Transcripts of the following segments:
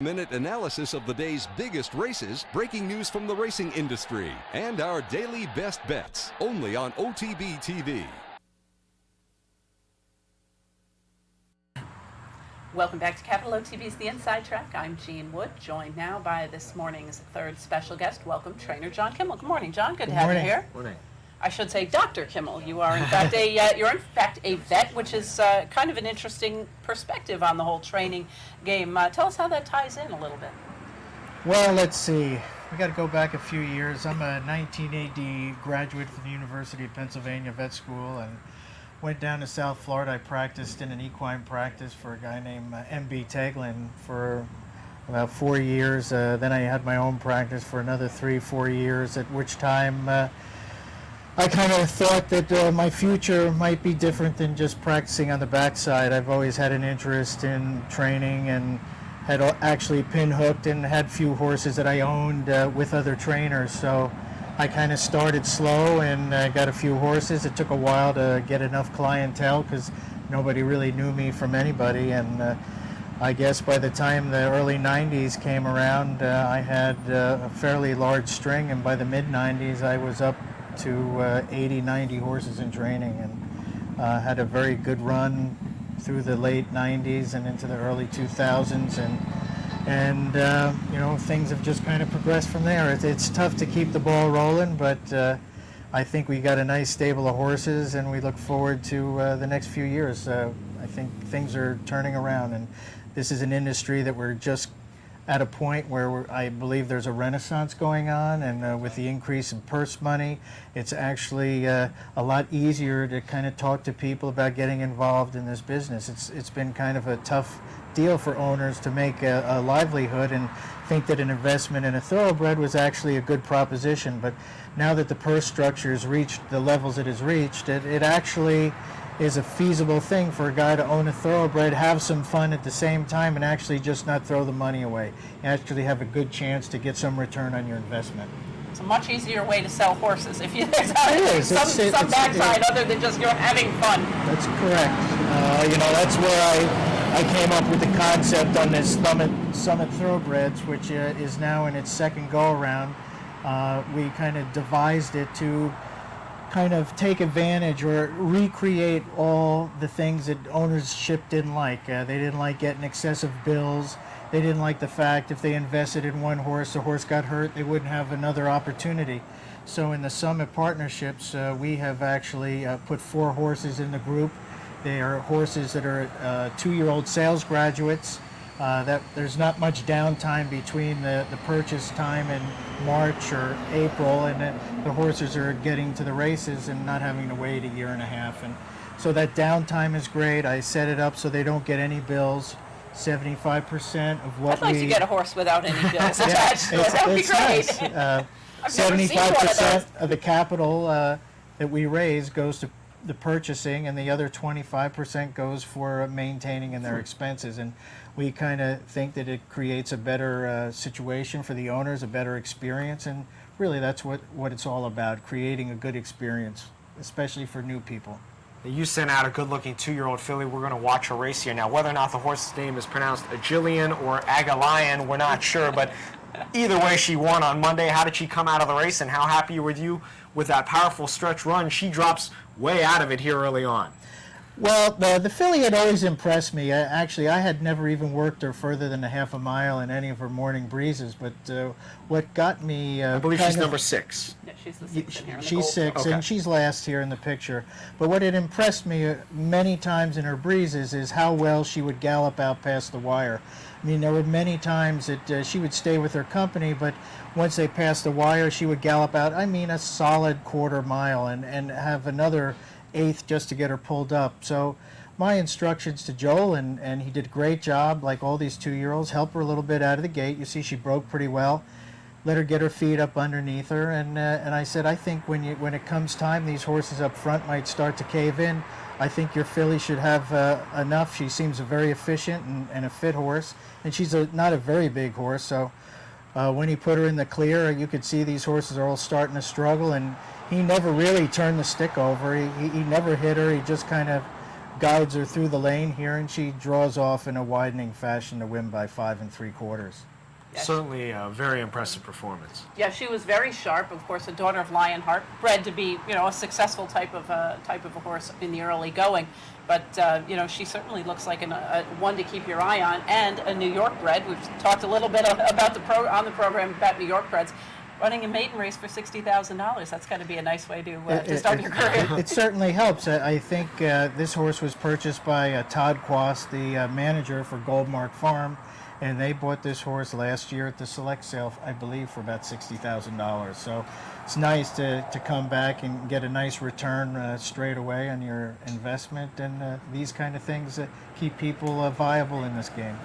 Minute analysis of the day's biggest races, breaking news from the racing industry, and our daily best bets, only on OTB TV. Welcome back to Capital OTB's The Inside Track. I'm Jean Wood, joined now by this morning's third special guest. Welcome, trainer John Kimmel. Good morning, John. Good to have you here. Good morning. I should say Dr. Kimmel. You are in fact a vet, which is kind of an interesting perspective on the whole training game. Tell us how that ties in a little bit. Well, let's see. We got to go back a few years. I'm a 1980 graduate from the University of Pennsylvania Vet School and went down to South Florida. I practiced in an equine practice for a guy named M.B. Taglin for about 4 years. Then I had my own practice for another 3-4 years, at which time I kind of thought that my future might be different than just practicing on the backside. I've always had an interest in training and had actually pinhooked and had few horses that I owned with other trainers. So I kind of started slow and got a few horses. It took a while to get enough clientele because nobody really knew me from anybody. And I guess by the time the early 90s came around, I had a fairly large string. And by the mid-90s, I was up to 80, 90 horses in training, and had a very good run through the late 90s and into the early 2000s, and you know, things have just kind of progressed from there. It's tough to keep the ball rolling, but I think we got a nice stable of horses, and we look forward to the next few years. I think things are turning around, and this is an industry that we're just at a point where I believe there's a renaissance going on, and with the increase in purse money, it's actually a lot easier to kind of talk to people about getting involved in this business. It's been kind of a tough deal for owners to make a livelihood and think that an investment in a thoroughbred was actually a good proposition. But now that the purse structure has reached the levels it has reached, it actually is a feasible thing for a guy to own a thoroughbred, have some fun at the same time, and actually just not throw the money away. You actually have a good chance to get some return on your investment. It's a much easier way to sell horses if there's some backside other than just you're having fun. That's correct. You know, that's where I came up with the concept on this Summit Thoroughbreds, which is now in its second go-around. We kind of devised it to kind of take advantage or recreate all the things that ownership didn't like. They didn't like getting excessive bills. They didn't like the fact if they invested in one horse, the horse got hurt, they wouldn't have another opportunity. So in the Summit partnerships, we have actually put 4 horses in the group. They are horses that are 2-year-old sales graduates. That there's not much downtime between the purchase time in March or April, and the horses are getting to the races and not having to wait a year and a half. And so that downtime is great. I set it up so they don't get any bills. 75% of what I'd like to get a horse without any bills attached to it. That would be great. Nice. 75% of the capital that we raise goes to the purchasing, and the other 25% goes for maintaining and their expenses. And we kind of think that it creates a better situation for the owners, a better experience, and really that's what it's all about, creating a good experience, especially for new people. You sent out a good-looking 2-year-old filly. We're going to watch her race here. Now, whether or not the horse's name is pronounced Agilian or Agalion, we're not sure, but either way, she won on Monday. How did she come out of the race, and how happy were you with that powerful stretch run? She drops way out of it here early on. Well, the filly had always impressed me. Actually, I had never even worked her further than a half a mile in any of her morning breezes. But what got me... I believe she's number 6. Yeah, she's the 6th in here. She's 6, okay. And she's last here in the picture. But what had impressed me many times in her breezes is how well she would gallop out past the wire. I mean, there were many times that she would stay with her company, but once they passed the wire, she would gallop out, I mean, a solid quarter mile and have another eighth just to get her pulled up. So my instructions to Joel, and he did a great job, like all these 2-year-olds, help her a little bit out of the gate. You see she broke pretty well. Let her get her feet up underneath her, and I said, I think when it comes time, these horses up front might start to cave in. I think your filly should have enough. She seems a very efficient and a fit horse, and she's not a very big horse. So when he put her in the clear, you could see these horses are all starting to struggle, and he never really turned the stick over. He never hit her. He just kind of guides her through the lane here, and she draws off in a widening fashion to win by 5 3/4. Yes. Certainly a very impressive performance. Yeah, she was very sharp. Of course, a daughter of Lionheart, bred to be, a successful type of a horse in the early going. But she certainly looks like a one to keep your eye on, and a New York bred. We've talked a little bit about on the program about New York breds. Running a maiden race for $60,000. That's got to be a nice way to start your career. It certainly helps. I think this horse was purchased by Todd Quast, the manager for Goldmark Farm, and they bought this horse last year at the select sale, I believe, for about $60,000. So it's nice to come back and get a nice return straight away on your investment, and these kind of things that keep people viable in this game.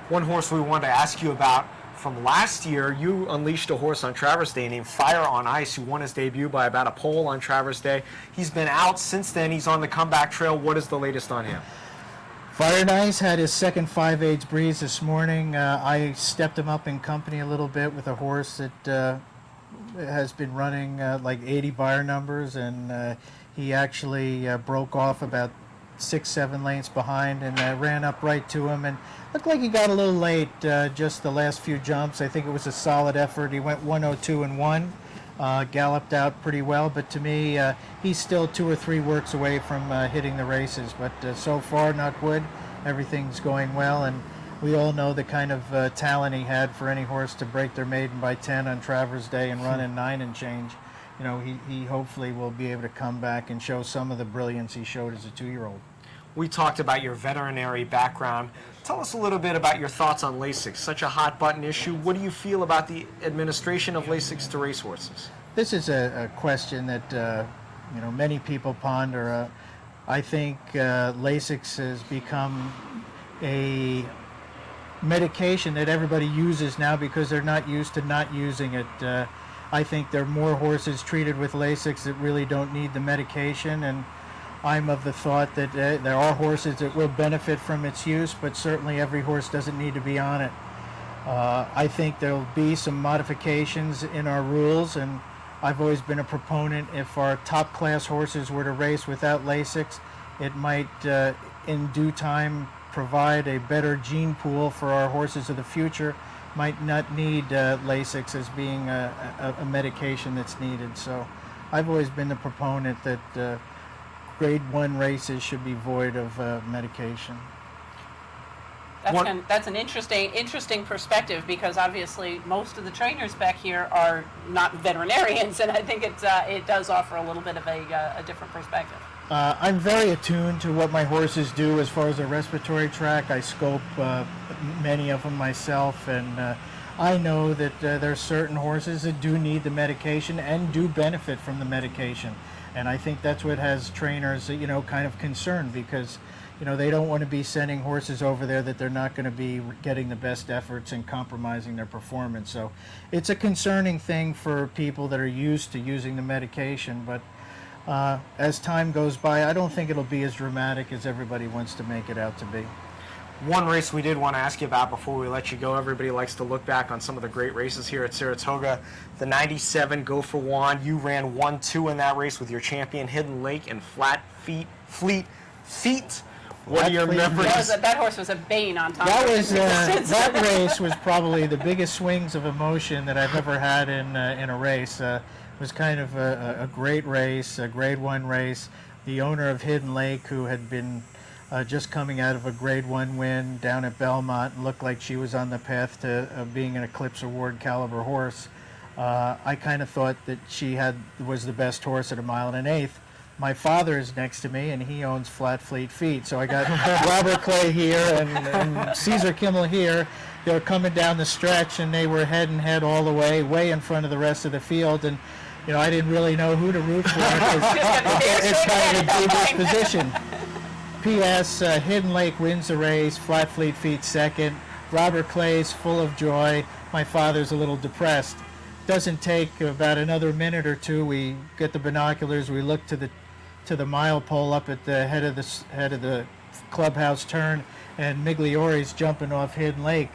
One horse we wanted to ask you about from last year, you unleashed a horse on Traverse Day named Fire on Ice, who won his debut by about a pole on Traverse Day. He's been out since then. He's on the comeback trail. What is the latest on him? Fire and Ice had his second 5/8 breeze this morning. I stepped him up in company a little bit with a horse that has been running like 80 buyer numbers, and he actually broke off about 6-7 lengths behind and ran up right to him, and looked like he got a little late just the last few jumps. I think it was a solid effort. He went 102 and 1, galloped out pretty well, but to me he's still 2 or 3 works away from hitting the races, but so far, knock wood, everything's going well, and we all know the kind of talent he had for any horse to break their maiden by 10 on Traverse Day and run in 9 and change. He hopefully will be able to come back and show some of the brilliance he showed as a 2-year-old. We talked about your veterinary background. Tell us a little bit about your thoughts on Lasix, such a hot button issue. What do you feel about the administration of Lasix to racehorses? This is a question that many people ponder. I think Lasix has become a medication that everybody uses now because they're not used to not using it. I think there are more horses treated with Lasix that really don't need the medication, and I'm of the thought that there are horses that will benefit from its use, but certainly every horse doesn't need to be on it. I think there will be some modifications in our rules, and I've always been a proponent. If our top class horses were to race without Lasix, it might in due time provide a better gene pool for our horses of the future. Might not need Lasix as being a medication that's needed. So I've always been the proponent that grade 1 races should be void of medication. That's an interesting perspective, because obviously most of the trainers back here are not veterinarians, and I think it does offer a little bit of a different perspective. I'm very attuned to what my horses do as far as the respiratory tract. I scope many of them myself, and I know that there are certain horses that do need the medication and do benefit from the medication. And I think that's what has trainers, kind of concerned, because, they don't want to be sending horses over there that they're not going to be getting the best efforts and compromising their performance. So it's a concerning thing for people that are used to using the medication, but as time goes by, I don't think it'll be as dramatic as everybody wants to make it out to be. One race we did want to ask you about before we let you go. Everybody likes to look back on some of the great races here at Saratoga. The 97 Go for Wand. You ran 1-2 in that race with your champion Hidden Lake and Fleet Feet. What are your memories? That horse was a bane on top. That race was probably the biggest swings of emotion that I've ever had in a race. It was kind of a great race, a grade 1 race. The owner of Hidden Lake, who had been just coming out of a grade 1 win down at Belmont, and looked like she was on the path to being an Eclipse Award caliber horse. I kind of thought that she was the best horse at 1 1/8 miles. My father is next to me, and he owns Fleet Feet. So I got Robert Clay here and Caesar Kimmel here. They were coming down the stretch, and they were head and head all the way in front of the rest of the field. And I didn't really know who to root for. It's kind of a dubious position. P.S. Hidden Lake wins the race. Fleet Feet second. Robert Clay's full of joy. My father's a little depressed. Doesn't take about another minute or two. We get the binoculars. We look to the mile pole up at the head of the clubhouse turn, and Migliori's jumping off Hidden Lake.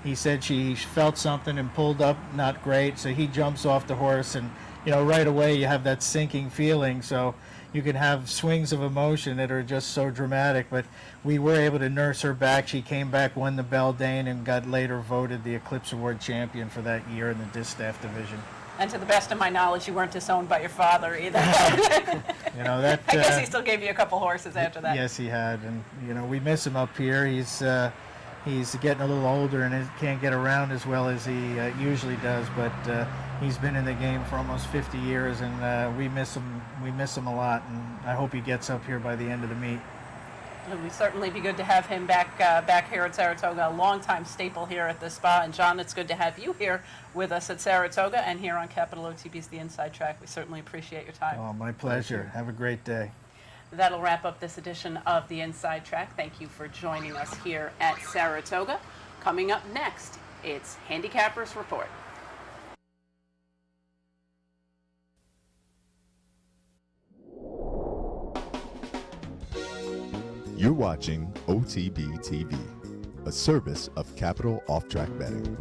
He said she felt something and pulled up not great, so he jumps off the horse, and right away you have that sinking feeling. So you can have swings of emotion that are just so dramatic. But we were able to nurse her back. She came back, won the Beldane, and got later voted the Eclipse Award champion for that year in the distaff division. And to the best of my knowledge, you weren't disowned by your father either. You know that. I guess he still gave you a couple horses after that. Yes, he had, and you know we miss him up here. He's getting a little older and can't get around as well as he usually does. But he's been in the game for almost 50 years, and we miss him. We miss him a lot, and I hope he gets up here by the end of the meet. It would certainly be good to have him back here at Saratoga, a longtime staple here at the spa. And John, it's good to have you here with us at Saratoga and here on Capital OTB's The Inside Track. We certainly appreciate your time. Oh, my pleasure. Have a great day. That'll wrap up this edition of The Inside Track. Thank you for joining us here at Saratoga. Coming up next, it's Handicappers Report. You're watching OTB TV, a service of Capital Off Track Betting.